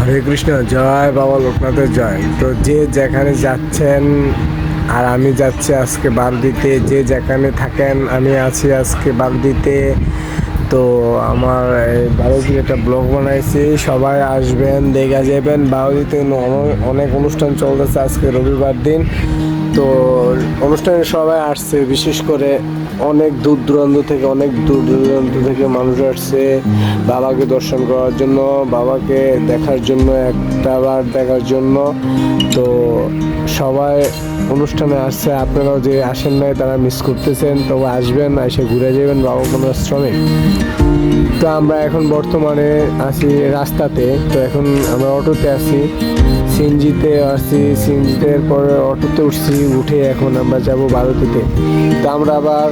হরে কৃষ্ণ, জয় বাবা লোকনাথের জয়। তো যে যেখানে যাচ্ছেন আর আমি যাচ্ছি আজকে বারুদিতে, যে যেখানে থাকেন আমি আছি আজকে বারুদিতে। তো আমার এই বারুদির একটা ব্লগ বানাইছি, সবাই আসবেন, দেখা যাবেন। বারুদিতে অনেক অনুষ্ঠান চলতেছে, আজকে রবিবার দিন। তো অনুষ্ঠানে সবাই আসছে, বিশেষ করে অনেক দূর দূরান্ত থেকে মানুষ আসছে বাবাকে দর্শন করার জন্য, বাবাকে দেখার জন্য, একটাবার দেখার জন্য। তো সবাই অনুষ্ঠানে আসছে, আপনারাও যে আসেন নাই তারা মিস করতেছেন, তবে আসবেন, এসে ঘুরে যাবেন বাবা কোনো আশ্রমে। তো আমরা এখন বর্তমানে আছি রাস্তাতে। তো এখন আমরা অটোতে আছি, সিএনজিতে আসছি, সিএনজিতে পরে অটোতে উঠছি, উঠে এখন আমরা যাব বারুদিতে। তো আমরা আবার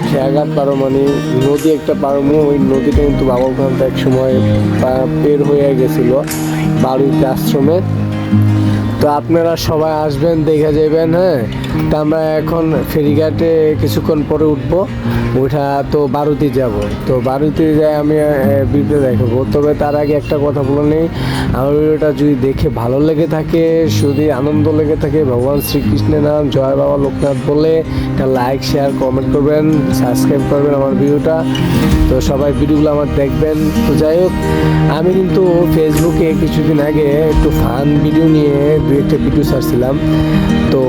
খেয়াঘাট পারো, মানে নদী একটা পারমু, ওই নদীটা কিন্তু বাবা ওখানটা এক সময় পের হয়ে গেছিলো বারুদিতে আশ্রমে। তো আপনারা সবাই আসবেন, দেখে যাবেন। হ্যাঁ, তা আমরা এখন ফেরিঘাটে কিছুক্ষণ পরে উঠবো, ওইটা তো বারুদি যাব। তো বারুদি যাই আমি ভিডিও দেখাবো। তবে তার আগে একটা কথা বলে নেই, আমার ভিডিওটা যদি দেখে ভালো লেগে থাকে, যদি আনন্দ লেগে থাকে, ভগবান শ্রীকৃষ্ণের নাম জয় বাবা লোকনাথ বলে একটা লাইক, শেয়ার, কমেন্ট করবেন, সাবস্ক্রাইব করবেন আমার ভিডিওটা। তো সবাই ভিডিওগুলো আমার দেখবেন। তো যাই হোক, আমি কিন্তু ফেসবুকে কিছুদিন আগে একটু ফান ভিডিও নিয়ে একটা ভিডিও ছাড়ছিলাম। তো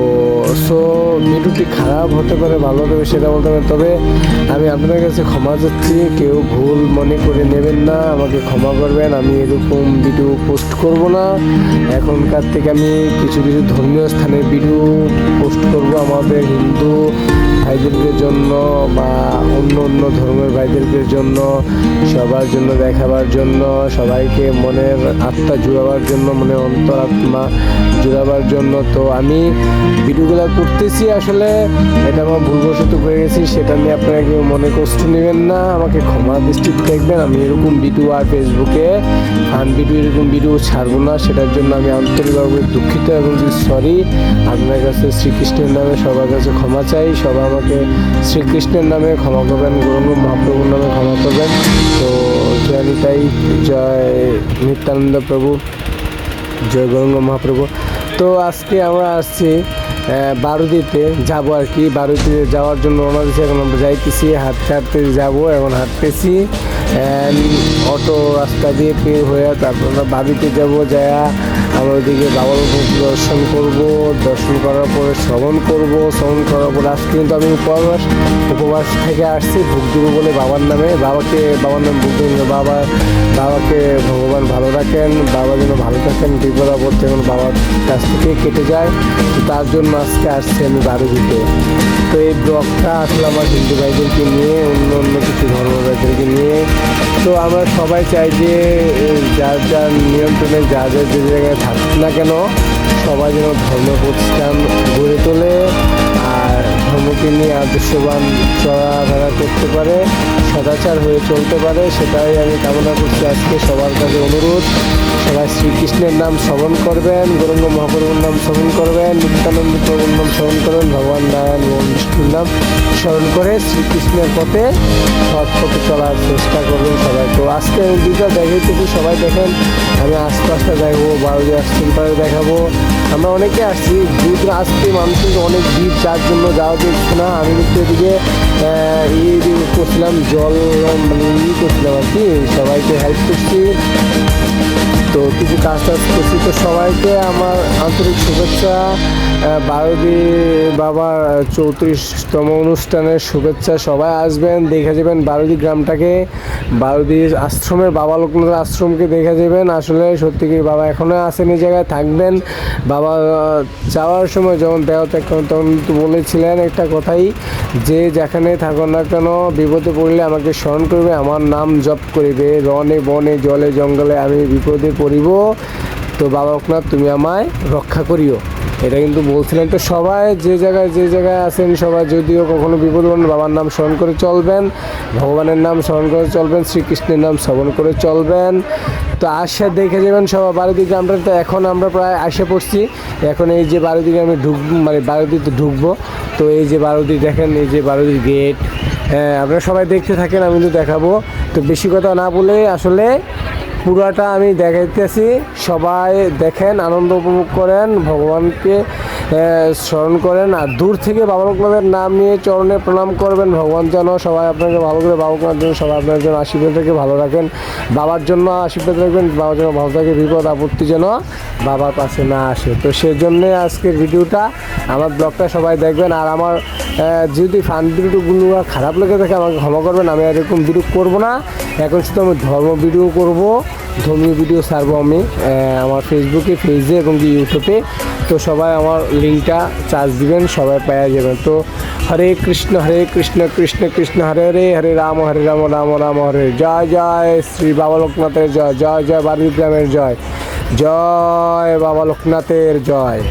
ভিডিওটি খারাপ হতে পারে, ভালো হতে পারে, সেটা বলতে পারে। তবে আমি আপনাদের কাছে ক্ষমা চাচ্ছি, কেউ ভুল মনে করে নেবেন না, আমাকে ক্ষমা করবেন। আমি এরকম ভিডিও পোস্ট করব না। এখনকার থেকে আমি কিছু ধর্মীয় স্থানের ভিডিও পোস্ট করব, আমাদের হিন্দু ভাইদেরকে জন্য বা অন্য ধর্মের ভাইদেরকে জন্য, সবার জন্য দেখাবার জন্য, সবাইকে মনের আত্মা জুড়াবার জন্য, মনের অন্তরাত্মা জুড়াবার জন্য। তো আমি ভিডিওগুলো করতেছি, আসলে এটা আমার ভুলবশত করে গেছি, সেটা নিয়ে আপনারা কেউ মনে কষ্ট নেবেন না, আমাকে ক্ষমা দৃষ্টিতে দেখবেন। আমি এরকম ভিডিও আর ফেসবুকে ফান ভিডিও এরকম ভিডিও ছাড়বো না, সেটার জন্য আমি আন্তরিকভাবে দুঃখিত এবং সরি। আপনার কাছে শ্রীকৃষ্ণের নামে সবার কাছে ক্ষমা চাই, সবাই আমাকে শ্রীকৃষ্ণের নামে ক্ষমা করবেন, গৌরাঙ্গ মহাপ্রভুর নামে ক্ষমা করবেন। তো জয় নিতাই, জয় নিত্যানন্দ প্রভু, জয় গৌরাঙ্গ মহাপ্রভু। তো আজকে আমরা আসছি বারুদিতে যাব আর কি। বারুদিতে যাওয়ার জন্য রওনা দিচ্ছি, এখন আমরা যাইতেছি, হাঁটতে হাঁটতে যাবো, এখন হাঁটতেছি অটো রাস্তা দিয়ে পের হয়ে। তারপর আমরা বারুদিতে যাবো, যায়া আমরা ওইদিকে বাবার দর্শন করব, দর্শন করার পরে শ্রবণ করব, শ্রবণ করার পরে আজকে কিন্তু আমি উপবাস থেকে আসছি ভোগ দেবো বলে বাবার নামে, বাবার নামে ভোগ দেবো। বাবাকে ভগবান ভালো রাখেন, বাবা যেন ভালো থাকেন, বিপদ আপদ যেন বাবার কাছ থেকে কেটে যায়। তো তার জন্য আজকে আসছি আমি বারুদিতে। তো এই ব্লগটা আসলে আমার হিন্দু ভাইদেরকে নিয়ে, অন্য কিছু ধর্ম ভাইদেরকে নিয়ে। তো আমরা সবাই চাই যে যার যার নিয়ন্ত্রণে যে জায়গায় থাকুক না কেন, সবাই যেন ধর্ম প্রতিষ্ঠান গড়ে তোলে আর ধর্মকে নিয়ে আদর্শবান চলাফেরা করতে পারে, সদাচার হয়ে চলতে পারে, সেটাই আমি কামনা করছি। আজকে সবার কাছে অনুরোধ, সবাই শ্রীকৃষ্ণের নাম শ্রবণ করবেন, গৌরাঙ্গ মহাপ্রভুর নাম শ্রবণ করবেন, নিত্যানন্দ প্রভুর নাম শ্রবণ করবেন, ভগবান নারায়ণ এবং বিষ্ণুর নাম স্মরণ করে শ্রীকৃষ্ণের পথে সৎ পথে চলার চেষ্টা করবেন সবাই। তো আজকে আমি দুটো দেখাইতেছি, সবাই দেখেন। আমি আস্তে আস্তে দেখাবো, বারুদি আশ্রম পাড়ে দেখাবো। আমরা অনেকে আসছি, আজকে মানুষের অনেক ভিড়, যার জন্য যাওয়া যাচ্ছে না। আমি কিন্তু এদিকে করছিলাম, জল মানে করছিলাম আর কি, সবাইকে হেল্প করছি। তো কিছু কাজ করছি। তো সবাইকে আমার আন্তরিক শুভেচ্ছা, বারুদি বাবার 34তম অনুষ্ঠানের শুভেচ্ছা। সবাই আসবেন, দেখে যাবেন বারুদি গ্রামটাকে, বারুদি আশ্রমের বাবা লোকনাথ আশ্রমকে দেখে যাবেন। আসলে সত্যি কি বাবা এখনও আছেন, এই জায়গায় থাকবেন। বাবা যাওয়ার সময় যখন দেহ ত্যাগ করেন তখন কিন্তু বলেছিলেন একটা কথাই, যে যেখানে থাকো না কেন বিপদে পড়লে আমাকে স্মরণ করবে, আমার নাম জপ করিবে, রনে বনে জলে জঙ্গলে আমি বিপদে পড়িব, তো বাবা লোকনাথ তুমি আমায় রক্ষা করিও, এটা কিন্তু বলছিলেন। তো সবাই যে জায়গায় আছেন, সবাই যদিও কখনো বিপদ পড়েন, বাবার নাম স্মরণ করে চলবেন, ভগবানের নাম স্মরণ করে চলবেন, শ্রীকৃষ্ণের নাম শ্রবণ করে চলবেন। তো আসে দেখে যাবেন সবাই বারুদি গ্রামটা। তো এখন আমরা প্রায় আসে পড়ছি, এখন এই যে বারুদি গ্রামে মানে বারুদিতে ঢুকবো। তো এই যে বারুদি দেখেন, এই যে বারুদির গেট। হ্যাঁ, আপনারা সবাই দেখতে থাকেন, আমি কিন্তু দেখাবো। তো বেশি কথা না বলে আসলে পুরাটা আমি দেখাইতেছি, সবাই দেখেন, আনন্দ উপভোগ করেন, ভগবানকে স্মরণ করেন, আর দূর থেকে বাবা লোকনাথের নাম নিয়ে চরণে প্রণাম করবেন। ভগবান যেন সবাই আপনাকে ভালো করে, বাবা লোকনাথ যেন সবাই আপনার জন্য আশীর্বাদ রেখে ভালো রাখেন, বাবার জন্য আশীর্বাদ রাখবেন, বাবার জন্য ভালো থাকে, বিপদ আপত্তি যেন বাবার পাশে না আসে। তো সেই জন্যে আজকের ভিডিওটা, আমার ব্লগটা সবাই দেখবেন। আর আমার যদি ফান ভিডিওগুলো খারাপ লেগে থাকে আমাকে ক্ষমা করবেন, আমি এরকম ভিডিও করবো না, এখন শুধু আমি ধর্ম ভিডিও করব, ধর্মীয় ভিডিও ছাড়বো আমি আমার ফেসবুকে, পেজে এবং ইউটিউবে। তো সবাই আমার লিঙ্কটা চার্জ দিবেন, সবাই পেয়ে যাবেন। তো হরে কৃষ্ণ কৃষ্ণ কৃষ্ণ হরে হরে, হরে রাম রাম রাম হরে। জয় জয় শ্রী বাবা লোকনাথের জয়, জয় জয় বারুই গ্রামের জয়, জয় বাবা লোকনাথের জয়।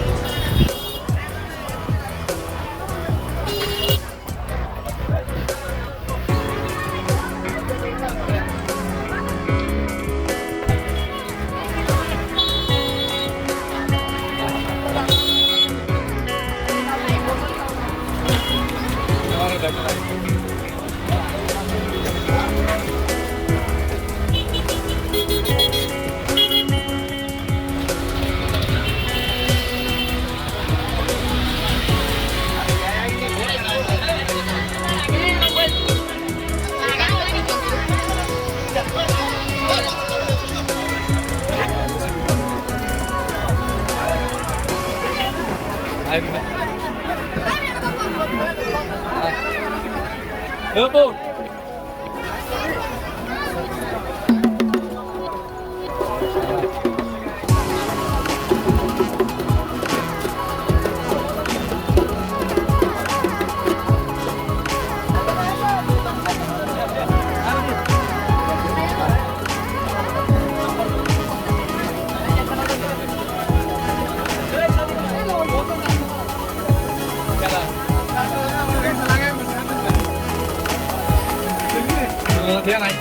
thế này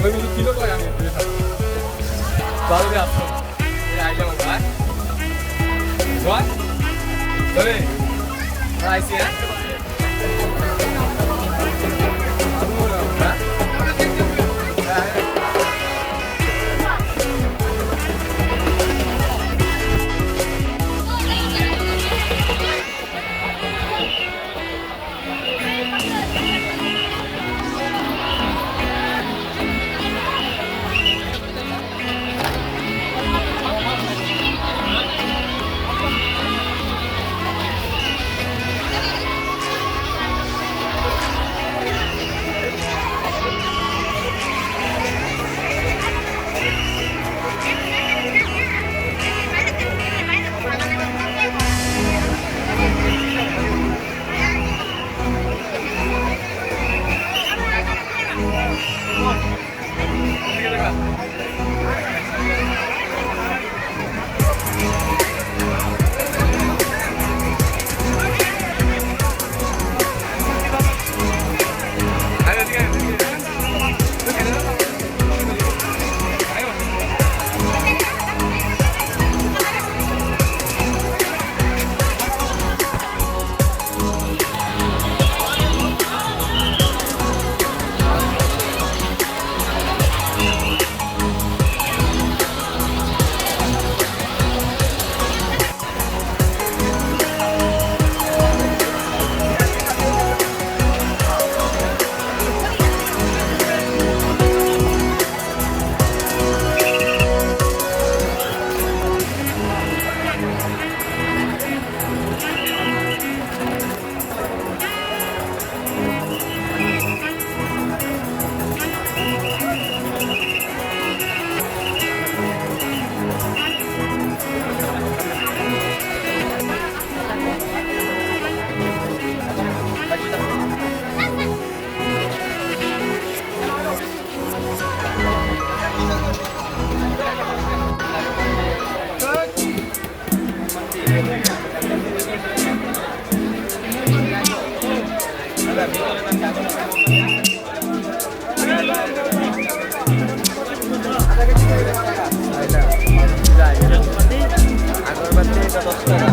mấy mươi kilo coi à bao nhiêu đẹp ai cho một cái rồi đây ai xí á আগরবাতি 10 টাকা